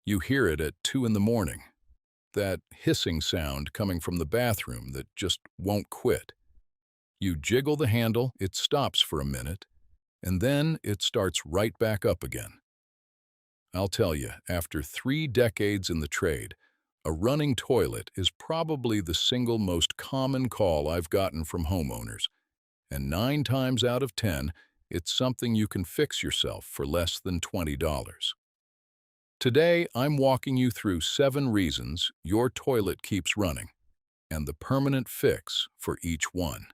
You hear it at 2 in the morning, that hissing sound coming from the bathroom that just won't quit. You jiggle the handle, it stops for a minute, and then it starts right back up again. I'll tell you, after 3 decades in the trade, a running toilet is probably the single most common call I've gotten from homeowners, and 9 times out of 10, it's something you can fix yourself for less than $20. Today, I'm walking you through 7 reasons your toilet keeps running and the permanent fix for each one.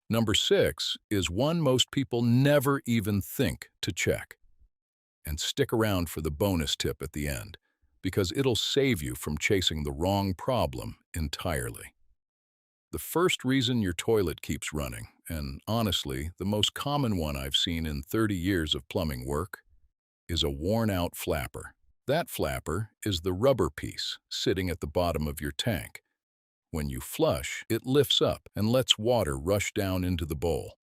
Number 6 is one most people never even think to check. And stick around for the bonus tip at the end, because it'll save you from chasing the wrong problem entirely. The first reason your toilet keeps running, and honestly, the most common one I've seen in 30 years of plumbing work, is a worn-out flapper. That flapper is the rubber piece sitting at the bottom of your tank. When you flush, it lifts up and lets water rush down into the bowl.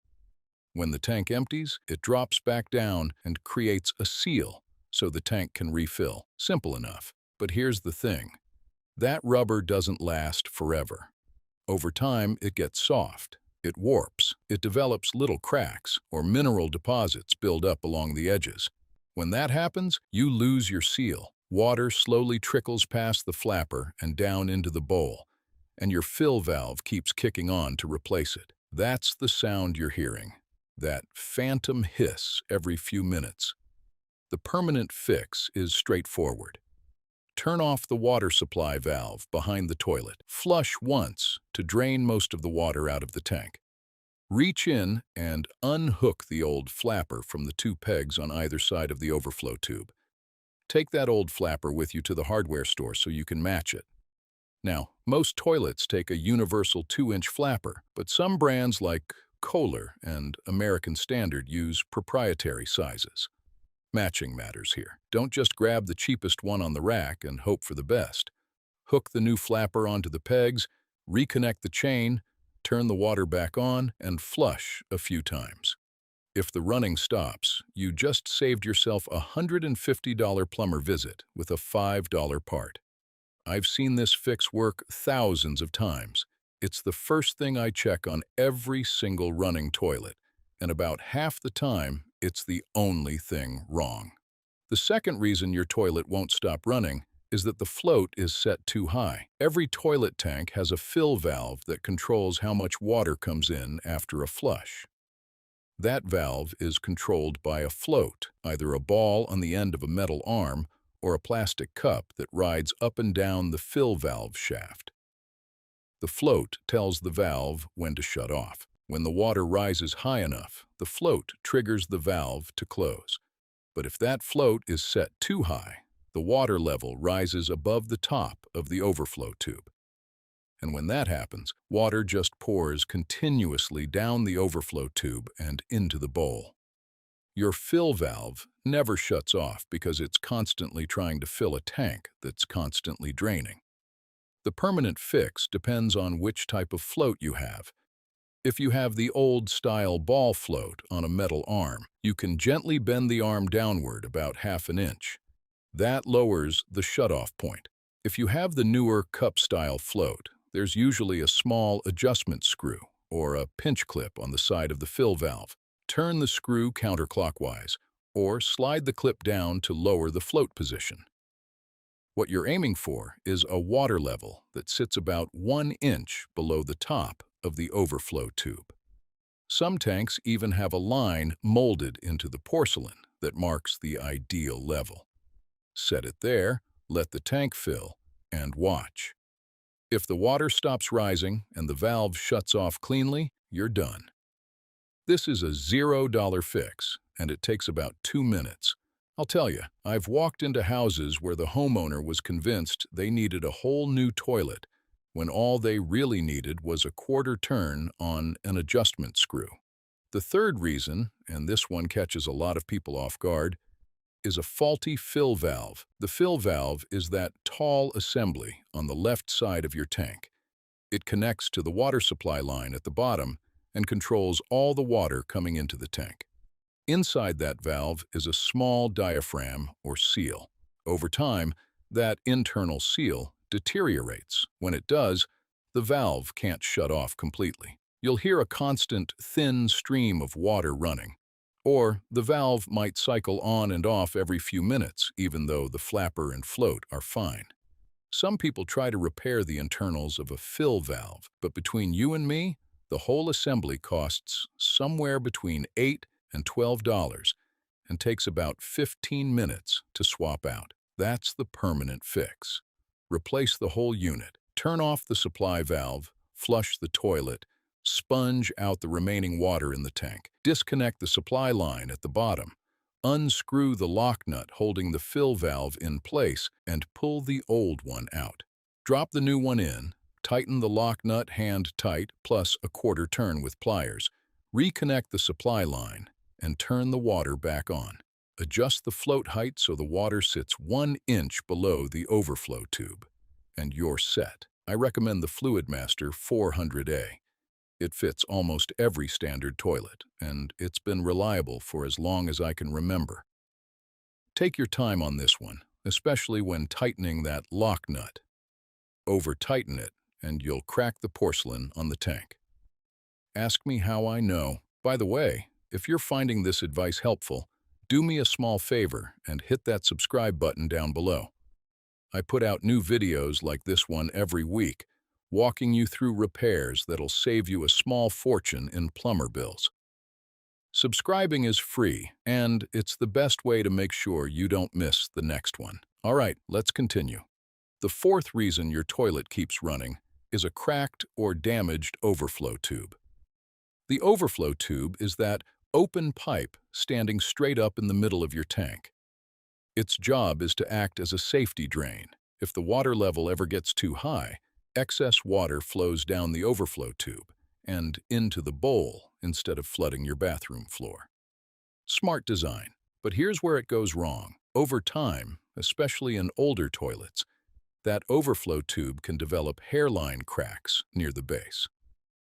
When the tank empties, it drops back down and creates a seal so the tank can refill. Simple enough. But here's the thing. That rubber doesn't last forever. Over time, it gets soft. It warps. It develops little cracks or mineral deposits build up along the edges. When that happens, you lose your seal. Water slowly trickles past the flapper and down into the bowl, and your fill valve keeps kicking on to replace it. That's the sound you're hearing. That phantom hiss every few minutes. The permanent fix is straightforward. Turn off the water supply valve behind the toilet. Flush once to drain most of the water out of the tank. Reach in and unhook the old flapper from the 2 pegs on either side of the overflow tube. Take that old flapper with you to the hardware store so you can match it. Now, most toilets take a universal 2-inch flapper, but some brands like Kohler and American Standard use proprietary sizes. Matching matters here. Don't just grab the cheapest one on the rack and hope for the best. Hook the new flapper onto the pegs, reconnect the chain, turn the water back on, and flush a few times. If the running stops, you just saved yourself a $150 plumber visit with a $5 part. I've seen this fix work thousands of times. It's the first thing I check on every single running toilet, and about half the time, it's the only thing wrong. The second reason your toilet won't stop running is that the float is set too high. Every toilet tank has a fill valve that controls how much water comes in after a flush. That valve is controlled by a float, either a ball on the end of a metal arm or a plastic cup that rides up and down the fill valve shaft. The float tells the valve when to shut off. When the water rises high enough, the float triggers the valve to close. But if that float is set too high, the water level rises above the top of the overflow tube. And when that happens, water just pours continuously down the overflow tube and into the bowl. Your fill valve never shuts off because it's constantly trying to fill a tank that's constantly draining. The permanent fix depends on which type of float you have. If you have the old-style ball float on a metal arm, you can gently bend the arm downward about ½ an inch. That lowers the shutoff point. If you have the newer cup-style float, there's usually a small adjustment screw or a pinch clip on the side of the fill valve. Turn the screw counterclockwise or slide the clip down to lower the float position. What you're aiming for is a water level that sits about 1 inch below the top of the overflow tube. Some tanks even have a line molded into the porcelain that marks the ideal level. Set it there, let the tank fill, and watch. If the water stops rising and the valve shuts off cleanly, you're done. This is a $0 fix, and it takes about 2 minutes. I'll tell you, I've walked into houses where the homeowner was convinced they needed a whole new toilet when all they really needed was a quarter turn on an adjustment screw. The third reason, and this one catches a lot of people off guard, is a faulty fill valve. The fill valve is that tall assembly on the left side of your tank. It connects to the water supply line at the bottom and controls all the water coming into the tank. Inside that valve is a small diaphragm or seal. Over time, that internal seal deteriorates. When it does, the valve can't shut off completely. You'll hear a constant, thin stream of water running. Or the valve might cycle on and off every few minutes, even though the flapper and float are fine. Some people try to repair the internals of a fill valve, but between you and me, the whole assembly costs somewhere between $8 and $12 and takes about 15 minutes to swap out. That's the permanent fix. Replace the whole unit. Turn off the supply valve, flush the toilet, sponge out the remaining water in the tank. Disconnect the supply line at the bottom. Unscrew the lock nut holding the fill valve in place and pull the old one out. Drop the new one in, tighten the lock nut hand tight plus a quarter turn with pliers. Reconnect the supply line and turn the water back on. Adjust the float height so the water sits 1 inch below the overflow tube. And you're set. I recommend the Fluidmaster 400A. It fits almost every standard toilet, and it's been reliable for as long as I can remember. Take your time on this one, especially when tightening that lock nut. Over-tighten it, and you'll crack the porcelain on the tank. Ask me how I know. By the way, if you're finding this advice helpful, do me a small favor and hit that subscribe button down below. I put out new videos like this one every week, walking you through repairs that'll save you a small fortune in plumber bills. Subscribing is free, and it's the best way to make sure you don't miss the next one. All right, let's continue. The fourth reason your toilet keeps running is a cracked or damaged overflow tube. The overflow tube is that open pipe standing straight up in the middle of your tank. Its job is to act as a safety drain. If the water level ever gets too high, excess water flows down the overflow tube and into the bowl instead of flooding your bathroom floor. Smart design, but here's where it goes wrong. Over time, especially in older toilets, that overflow tube can develop hairline cracks near the base.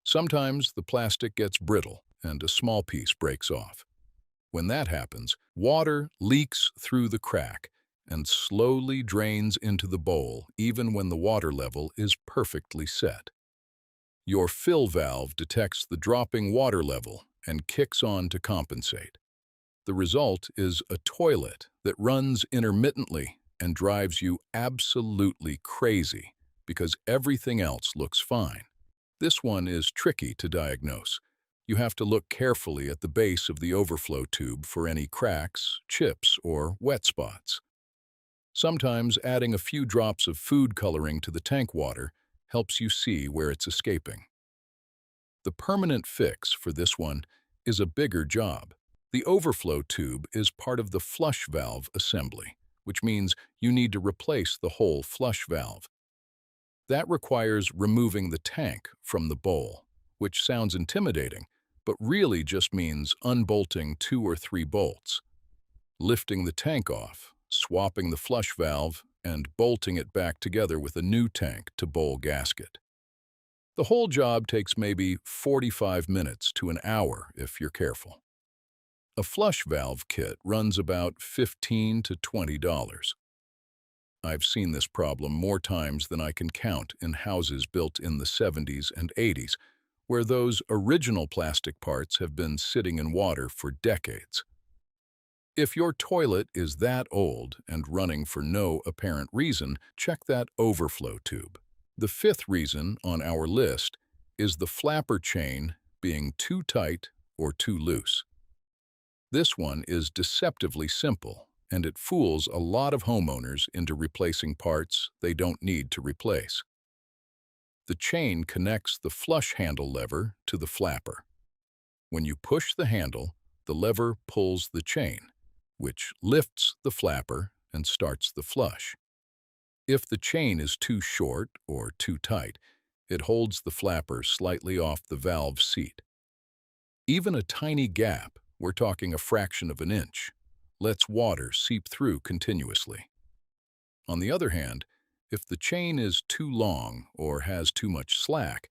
Sometimes the plastic gets brittle and a small piece breaks off. When that happens, water leaks through the crack and slowly drains into the bowl even when the water level is perfectly set. Your fill valve detects the dropping water level and kicks on to compensate. The result is a toilet that runs intermittently and drives you absolutely crazy because everything else looks fine. This one is tricky to diagnose. You have to look carefully at the base of the overflow tube for any cracks, chips, or wet spots. Sometimes adding a few drops of food coloring to the tank water helps you see where it's escaping. The permanent fix for this one is a bigger job. The overflow tube is part of the flush valve assembly, which means you need to replace the whole flush valve. That requires removing the tank from the bowl, which sounds intimidating, but really just means unbolting 2 or 3 bolts, lifting the tank off, swapping the flush valve, and bolting it back together with a new tank to bowl gasket. The whole job takes maybe 45 minutes to an hour if you're careful. A flush valve kit runs about $15 to $20. I've seen this problem more times than I can count in houses built in the 70s and 80s, where those original plastic parts have been sitting in water for decades. If your toilet is that old and running for no apparent reason, check that overflow tube. The fifth reason on our list is the flapper chain being too tight or too loose. This one is deceptively simple, and it fools a lot of homeowners into replacing parts they don't need to replace. The chain connects the flush handle lever to the flapper. When you push the handle, the lever pulls the chain, which lifts the flapper and starts the flush. If the chain is too short or too tight, it holds the flapper slightly off the valve seat. Even a tiny gap, we're talking a fraction of an inch, lets water seep through continuously. On the other hand, if the chain is too long or has too much slack,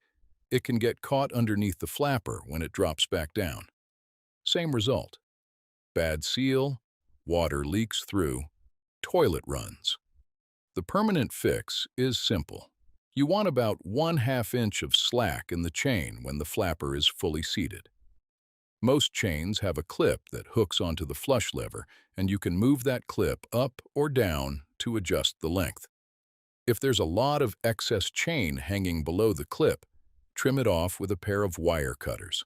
it can get caught underneath the flapper when it drops back down. Same result. Bad seal, water leaks through, toilet runs. The permanent fix is simple. You want about 1/2 inch of slack in the chain when the flapper is fully seated. Most chains have a clip that hooks onto the flush lever, and you can move that clip up or down to adjust the length. If there's a lot of excess chain hanging below the clip, trim it off with a pair of wire cutters.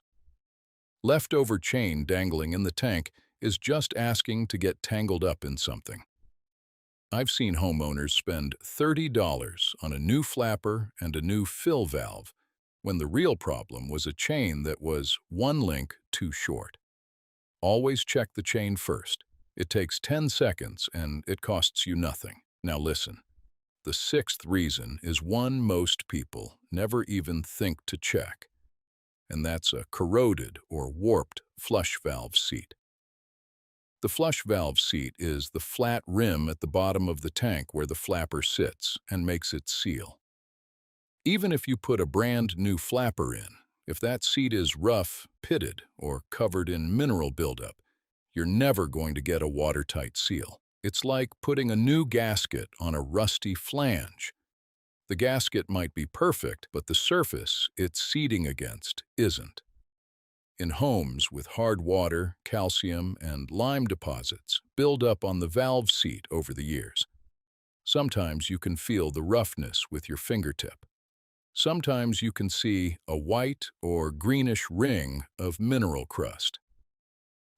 Leftover chain dangling in the tank is just asking to get tangled up in something. I've seen homeowners spend $30 on a new flapper and a new fill valve when the real problem was a chain that was one link too short. Always check the chain first. It takes 10 seconds and it costs you nothing. Now listen, the sixth reason is one most people never even think to check, and that's a corroded or warped flush valve seat. The flush valve seat is the flat rim at the bottom of the tank where the flapper sits and makes its seal. Even if you put a brand new flapper in, if that seat is rough, pitted, or covered in mineral buildup, you're never going to get a watertight seal. It's like putting a new gasket on a rusty flange. The gasket might be perfect, but the surface it's seating against isn't. In homes with hard water, calcium, and lime deposits build up on the valve seat over the years. Sometimes you can feel the roughness with your fingertip. Sometimes you can see a white or greenish ring of mineral crust.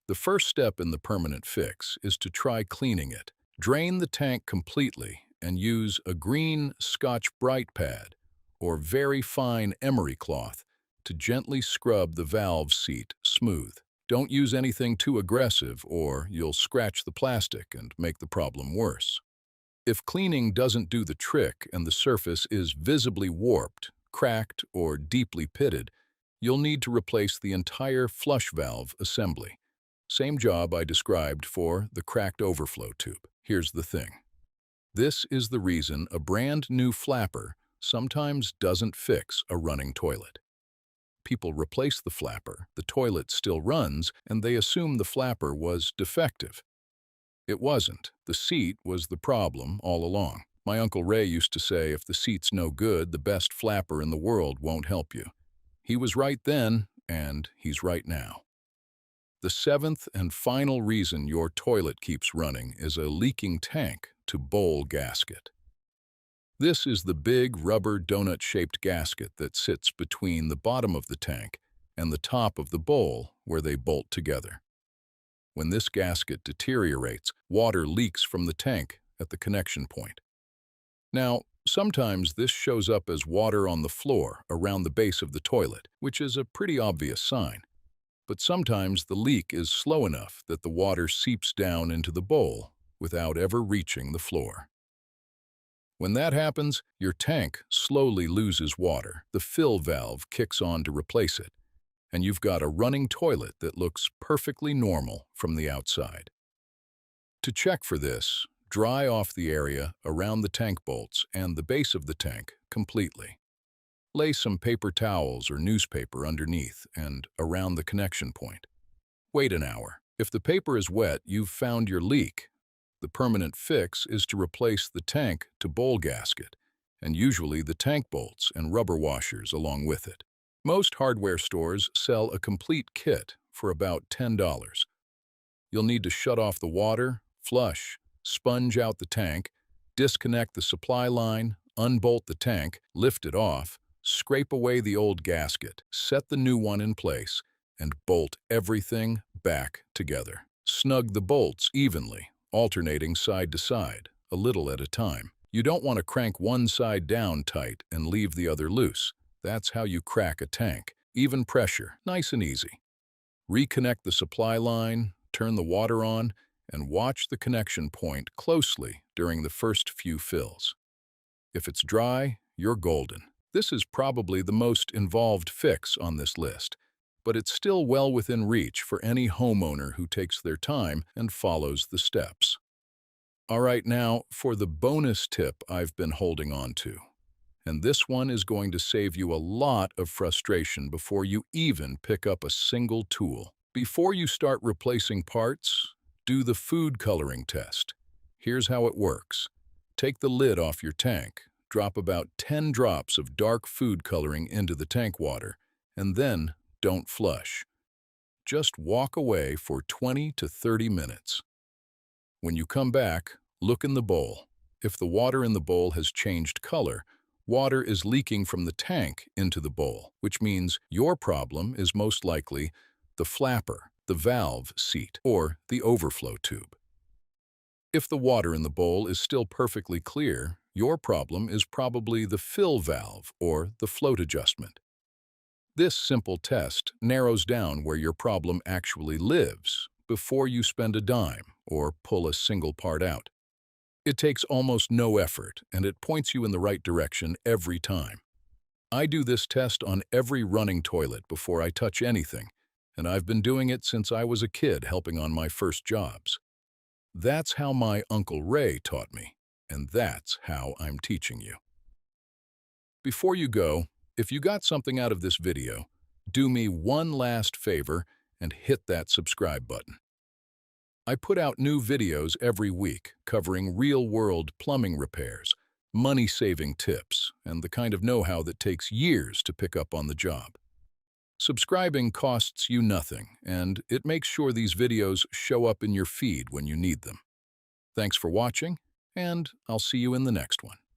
The first step in the permanent fix is to try cleaning it. Drain the tank completely and use a green Scotch-Brite pad or very fine emery cloth to gently scrub the valve seat smooth. Don't use anything too aggressive or you'll scratch the plastic and make the problem worse. If cleaning doesn't do the trick and the surface is visibly warped, cracked, or deeply pitted, you'll need to replace the entire flush valve assembly. Same job I described for the cracked overflow tube. Here's the thing. This is the reason a brand new flapper sometimes doesn't fix a running toilet. People replace the flapper, the toilet still runs, and they assume the flapper was defective. It wasn't. The seat was the problem all along. My Uncle Ray used to say, if the seat's no good, the best flapper in the world won't help you. He was right then, and he's right now. The seventh and final reason your toilet keeps running is a leaking tank to bowl gasket. This is the big rubber donut-shaped gasket that sits between the bottom of the tank and the top of the bowl where they bolt together. When this gasket deteriorates, water leaks from the tank at the connection point. Now, sometimes this shows up as water on the floor around the base of the toilet, which is a pretty obvious sign. But sometimes the leak is slow enough that the water seeps down into the bowl without ever reaching the floor. When that happens, your tank slowly loses water. The fill valve kicks on to replace it, and you've got a running toilet that looks perfectly normal from the outside. To check for this, dry off the area around the tank bolts and the base of the tank completely. Lay some paper towels or newspaper underneath and around the connection point. Wait an hour. If the paper is wet, you've found your leak. The permanent fix is to replace the tank to bowl gasket, and usually the tank bolts and rubber washers along with it. Most hardware stores sell a complete kit for about $10. You'll need to shut off the water, flush, sponge out the tank, disconnect the supply line, unbolt the tank, lift it off, scrape away the old gasket, set the new one in place, and bolt everything back together. Snug the bolts evenly, alternating side to side, a little at a time. You don't want to crank one side down tight and leave the other loose. That's how you crack a tank. Even pressure, nice and easy. Reconnect the supply line, turn the water on, and watch the connection point closely during the first few fills. If it's dry, you're golden. This is probably the most involved fix on this list, but it's still well within reach for any homeowner who takes their time and follows the steps. All right, now for the bonus tip I've been holding on to. And this one is going to save you a lot of frustration before you even pick up a single tool. Before you start replacing parts, do the food coloring test. Here's how it works. Take the lid off your tank, drop about 10 drops of dark food coloring into the tank water, and then don't flush. Just walk away for 20 to 30 minutes. When you come back, look in the bowl. If the water in the bowl has changed color, water is leaking from the tank into the bowl, which means your problem is most likely the flapper, the valve seat, or the overflow tube. If the water in the bowl is still perfectly clear, your problem is probably the fill valve or the float adjustment. This simple test narrows down where your problem actually lives before you spend a dime or pull a single part out. It takes almost no effort, and it points you in the right direction every time. I do this test on every running toilet before I touch anything, and I've been doing it since I was a kid helping on my first jobs. That's how my Uncle Ray taught me, and that's how I'm teaching you. Before you go, if you got something out of this video, do me one last favor and hit that subscribe button. I put out new videos every week covering real-world plumbing repairs, money-saving tips, and the kind of know-how that takes years to pick up on the job. Subscribing costs you nothing, and it makes sure these videos show up in your feed when you need them. Thanks for watching, and I'll see you in the next one.